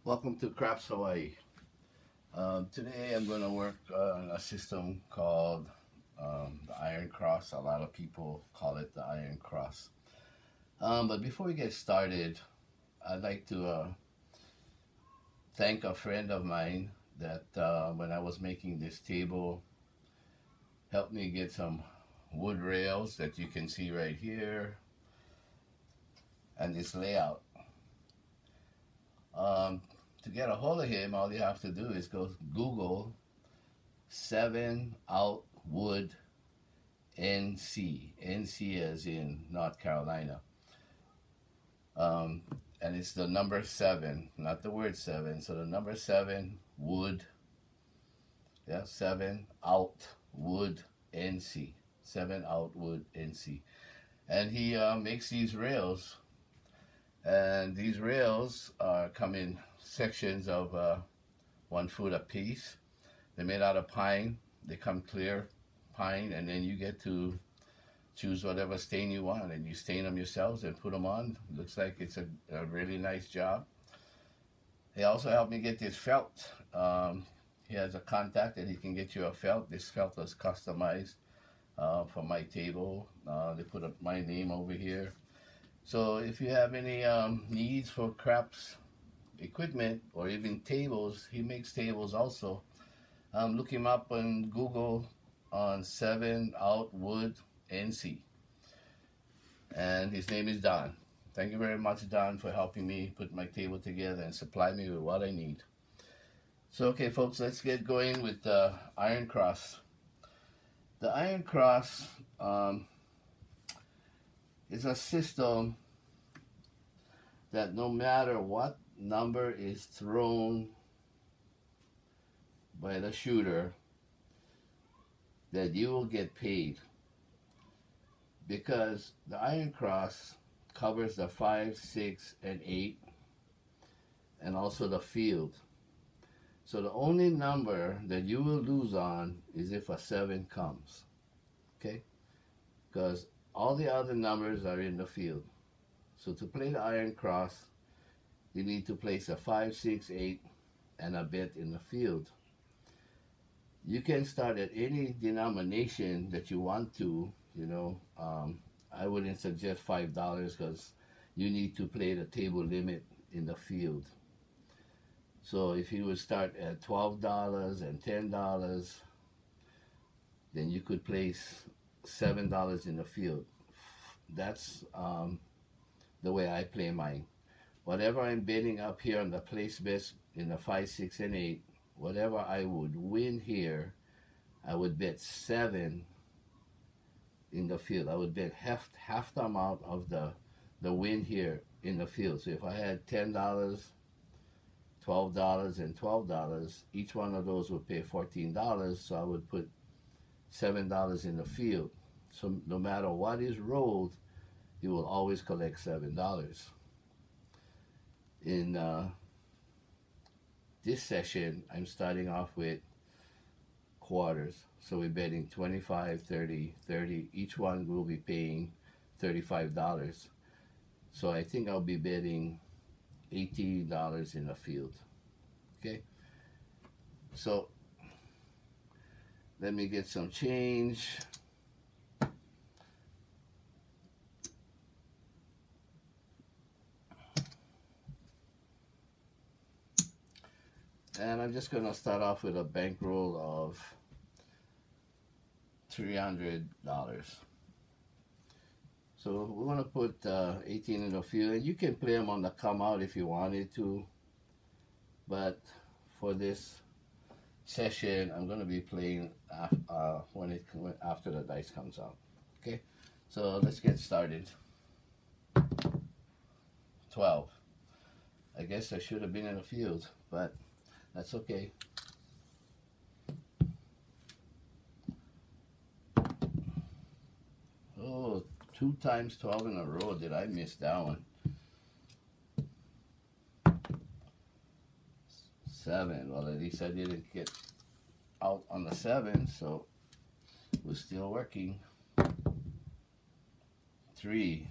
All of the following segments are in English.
Welcome to Craps Hawaii. Today I'm going to work on a system called the Iron Cross. A lot of people call it the Iron Cross. But before we get started, I'd like to thank a friend of mine that when I was making this table, helped me get some wood rails that you can see right here and this layout. To get a hold of him, all you have to do is go Google 7-out wood NC. NC as in North Carolina. And it's the number 7, not the word 7. So the number 7 wood, 7-out wood NC. 7-out wood NC. And he makes these rails. And these rails come in sections of 1 foot a piece. They're made out of pine. They come clear pine, and then you get to choose whatever stain you want, and you stain them yourselves and put them on. Looks like it's a really nice job. He also helped me get this felt. He has a contact that he can get you a felt. This felt was customized for my table. They put up my name over here. So if you have any needs for craps equipment or even tables, he makes tables also. Look him up on Google on 7-out wood NC. And his name is Don. Thank you very much, Don, for helping me put my table together and supply me with what I need. So okay folks, let's get going with the Iron Cross. The Iron Cross is a system that no matter what number is thrown by the shooter, that you will get paid, because the Iron Cross covers the 5, 6, and 8, and also the field. So the only number that you will lose on is if a 7 comes, okay? Because all the other numbers are in the field. So to play the Iron Cross, you need to place a 5, 6, 8, and a bet in the field. You can start at any denomination that you want to, you know. I wouldn't suggest $5 because you need to play the table limit in the field. So if you would start at $12 and $10, then you could place $7 in the field. That's the way I play mine. Whatever I'm betting up here on the place bets in the 5, 6, and 8, whatever I would win here, I would bet 7 in the field. I would bet half the amount of the win here in the field. So if I had $10, $12, and $12, each one of those would pay $14, so I would put $7 in the field. So no matter what is rolled, you will always collect $7. In this session, I'm starting off with quarters. So we're betting 25, 30, 30. Each one will be paying $35. So I think I'll be betting $80 in the field. Okay? So let me get some change. And I'm just going to start off with a bankroll of $300. So we're going to put 18 in the field, and you can play them on the come out if you wanted to, but for this session I'm going to be playing after the dice comes out. Okay, so let's get started. 12. I guess I should have been in the field, but that's okay. Oh, 2 times 12 in a row. Did I miss that one? 7. Well, at least I didn't get out on the 7, so we're still working. 3.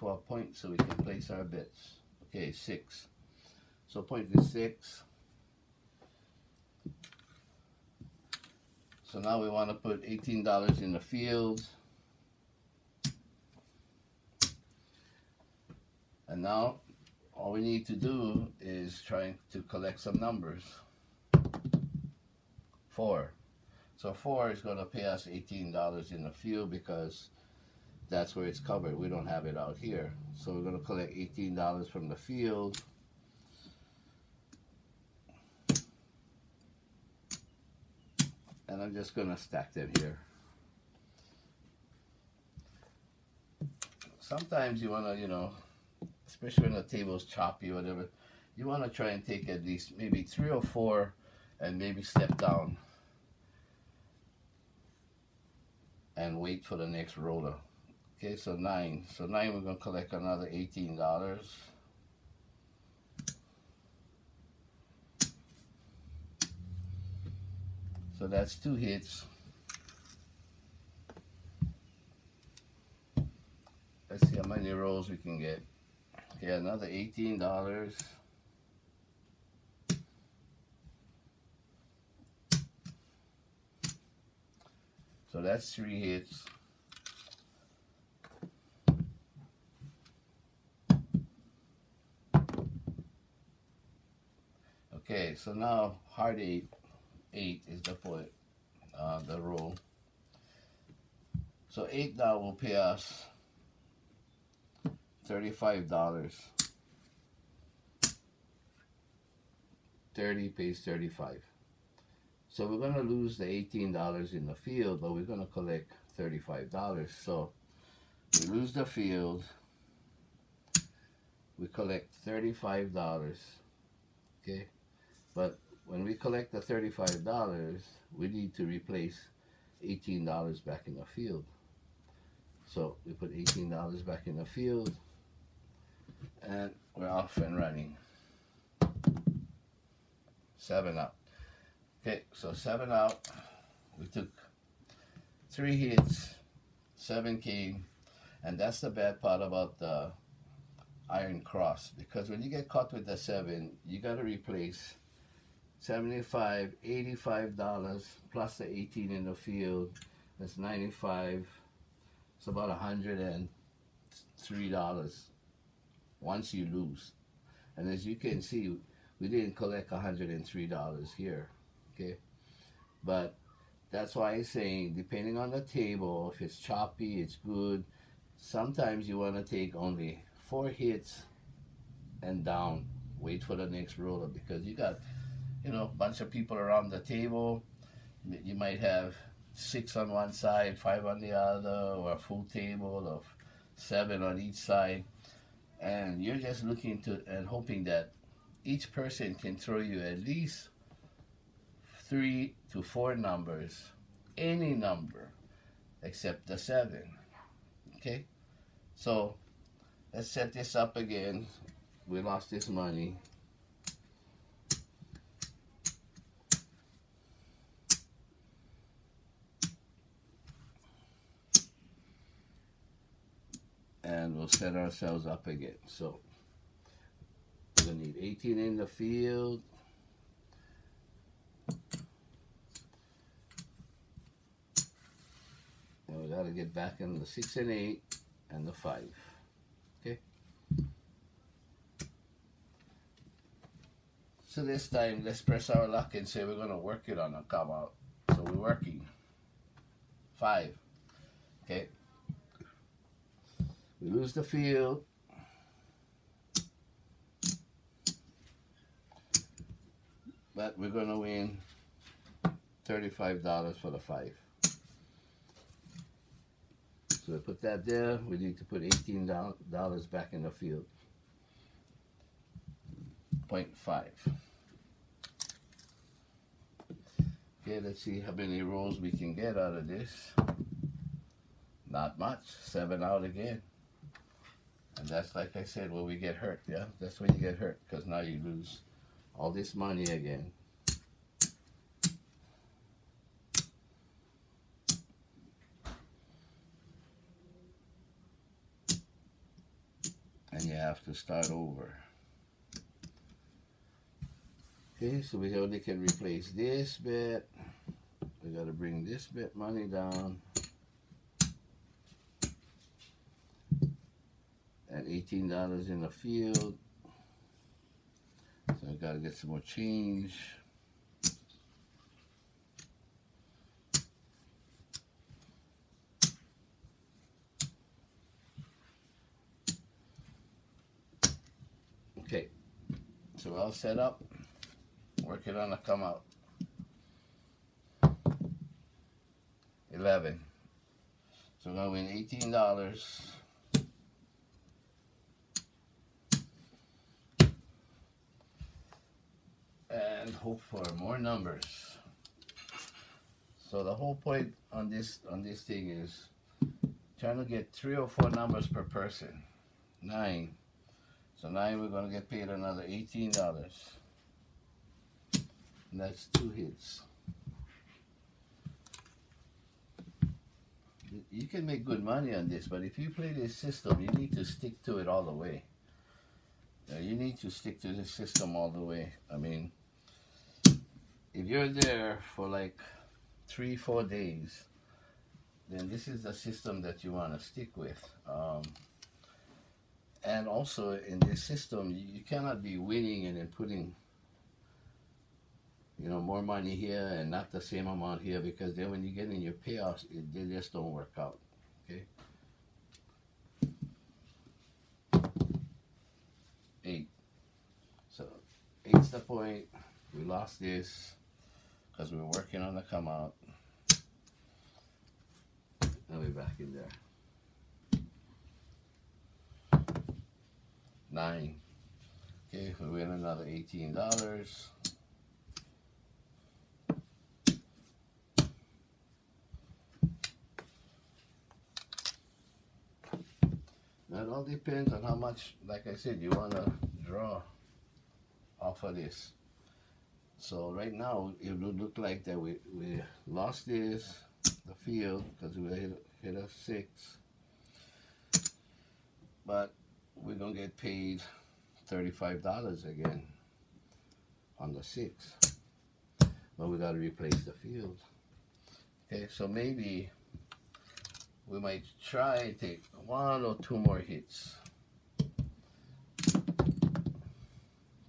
for a point so we can place our bets. Okay, 6. So point is 6. So now we want to put $18 in the field. And now all we need to do is try to collect some numbers. 4. So 4 is going to pay us $18 in the field because that's where it's covered. We don't have it out here. So we're going to collect $18 from the field. And I'm just going to stack them here. Sometimes you want to, you know, especially when the table's choppy or whatever, you want to try and take at least maybe 3 or 4 and maybe step down and wait for the next roller. Okay, so 9. So 9, we're going to collect another $18. So that's 2 hits. Let's see how many rolls we can get. Okay, another $18. So that's 3 hits. Okay, so now hard 8. 8 is the point, the roll. So 8 now will pay us $35. 30 pays 35. So we're going to lose the $18 in the field, but we're going to collect $35. So we lose the field, we collect $35, okay? But when we collect the $35, we need to replace $18 back in the field. So we put $18 back in the field, and we're off and running. 7 out. Okay, so 7 out. We took 3 hits, 7 came, and that's the bad part about the iron cross, because when you get caught with the 7, you got to replace $75, $85 plus the 18 in the field. That's 95. It's about $103 once you lose. And as you can see, we didn't collect $103 here. Okay, but that's why I'm saying, depending on the table, if it's choppy, it's good. Sometimes you want to take only 4 hits and down. Wait for the next roller, because you got, you know, a bunch of people around the table. You might have 6 on one side, 5 on the other, or a full table of 7 on each side, and you're just looking to and hoping that each person can throw you at least 3 to 4 numbers, any number except the 7. Okay, so let's set this up again. We lost this money. And we'll set ourselves up again. So we're gonna need 18 in the field. And we gotta get back in the 6 and 8 and the 5. Okay. So this time, let's press our luck and say we're gonna work it on a come out. So we're working 5. Okay. We lose the field. But we're gonna win $35 for the 5. So we put that there. We need to put $18 back in the field. 0.5. Okay, let's see how many rolls we can get out of this. Not much. 7 out again. And that's, like I said, where we get hurt. Yeah, that's when you get hurt, because now you lose all this money again. and you have to start over. Okay, so we only can replace this bet. We got to bring this bet money down. At $18 in the field. So I got to get some more change. Okay, so all set up. Working on a come out. 11. So I'm going to win $18. And hope for more numbers. So the whole point on this thing is trying to get 3 or 4 numbers per person. 9. So 9, we're going to get paid another $18. And that's 2 hits. You can make good money on this, but if you play this system, you need to stick to it all the way. You need to stick to this system all the way. I mean, if you're there for like 3-4 days, then this is the system that you want to stick with. And also in this system, you cannot be winning and then putting, you know, more money here and not the same amount here, because then when you get in your payoffs, they just don't work out. Okay. 8. So 8's the point. We lost this because we were working on the come out. Now we're back in there. 9. Okay, we win another $18. Now it all depends on how much, like I said, you want to draw off of this. So right now it would look like that we lost this, the field, because we hit a 6. But we're going to get paid $35 again on the 6. But we got to replace the field. Okay, so maybe we might try and take 1 or 2 more hits.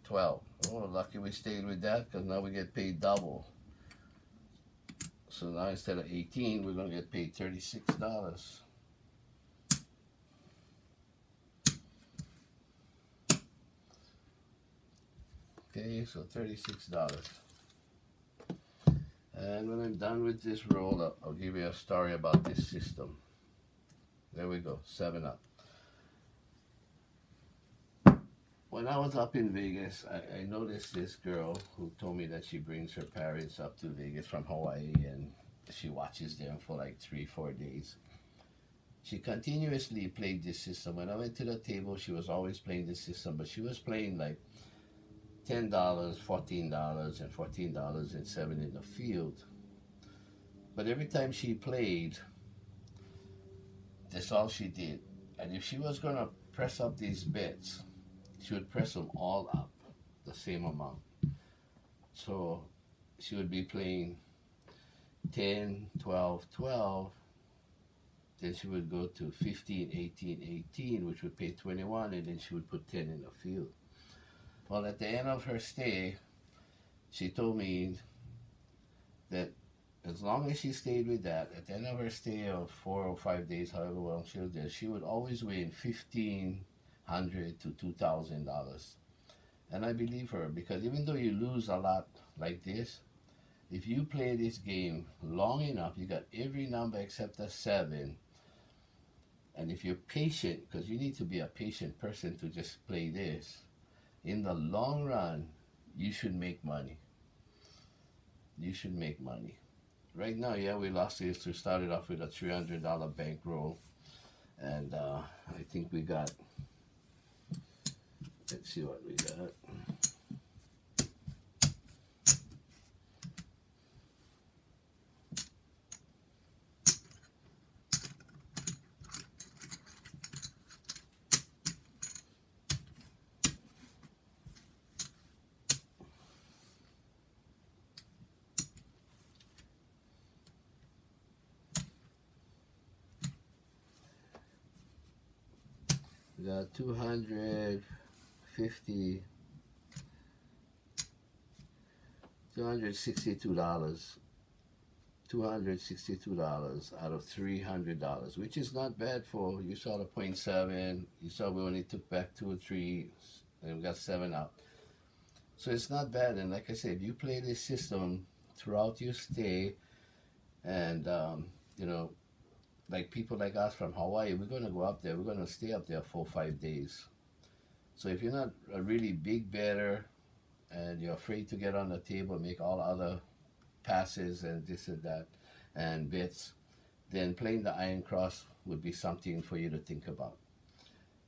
12. Oh, lucky we stayed with that, because now we get paid double. So now instead of 18, we're going to get paid $36. Okay, so $36. And when I'm done with this roll, I'll give you a story about this system. There we go, 7 up. When I was up in Vegas, I noticed this girl who told me that she brings her parents up to Vegas from Hawaii, and she watches them for like 3-4 days. She continuously played this system. When I went to the table, she was always playing this system, but she was playing like $10, $14, and $14 and 7 in the field. But every time she played, that's all she did. And if she was going to press up these bets, she would press them all up the same amount. So she would be playing 10, 12, 12. Then she would go to 15, 18, 18, which would pay 21, and then she would put 10 in the field. Well, at the end of her stay, she told me that as long as she stayed with that, at the end of her stay of 4 or 5 days, however long she was there, she would always win $1,500 to $2,000. And I believe her, because even though you lose a lot like this, if you play this game long enough, you got every number except a 7. And if you're patient, because you need to be a patient person to just play this, in the long run, you should make money. You should make money. Right now, yeah, we lost this. We started off with a $300 bankroll. And I think we got, let's see what we got. got $262. $262 out of $300, which is not bad for, you saw the 0.7, you saw we only took back 2 or 3, and we got 7 out. So it's not bad, and like I said, you play this system throughout your stay, and you know, like people like us from Hawaii, we're going to go up there, we're going to stay up there 4 or 5 days. So if you're not a really big bettor, and you're afraid to get on the table, make all other passes and this and that and bits, then playing the Iron Cross would be something for you to think about.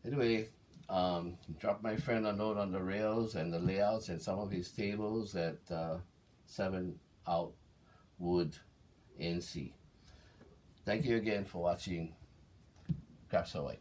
Anyway, drop my friend a note on the rails and the layouts and some of his tables at 7 Out Wood NC. Thank you again for watching Craps Hawaii.